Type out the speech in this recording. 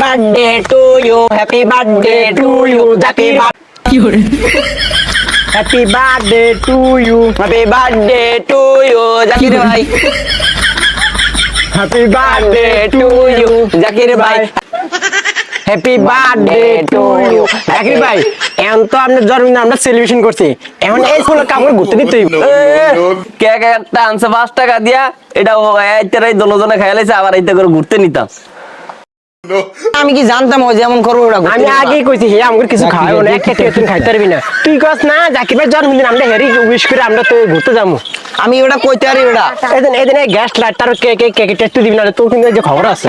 Birthday to you, happy birthday to you Zakir ভাই, happy birthday to you, happy birthday to you Zakir ভাই, happy birthday to you Zakir ভাই, happy birthday to you Zakir ভাই। এখন তো আপনার জন্মদিন আমরা সেলিব্রেশন করছি, এখন এই ফুল কাপড় ঘুরতে দিতে কেক একটা আনছে 5 টাকা দিয়া, এটা এইটারাই দলজনে খাইলাইছে, আবার এইটা করে ঘুরতে নিতাম। আমি কি জানতাম ও যেমন করবো ওরা, আমি আগেই কইছি হে আমাকে কিছু খাওয়াবো না, একটা টেনশন খাইতে পারবি না, তুই কস না জাকির ভাই জন্মদিন আমরা হেরি উইশ করে আমরা তো ঘুরতে যাবো। আমি ওটা কইতে পারি, ওটা এদিন এদিন গ্যাস লাইট তার কেক কেক টেস্ট দিবি না, তোর কিন্তু যে খবর আছে।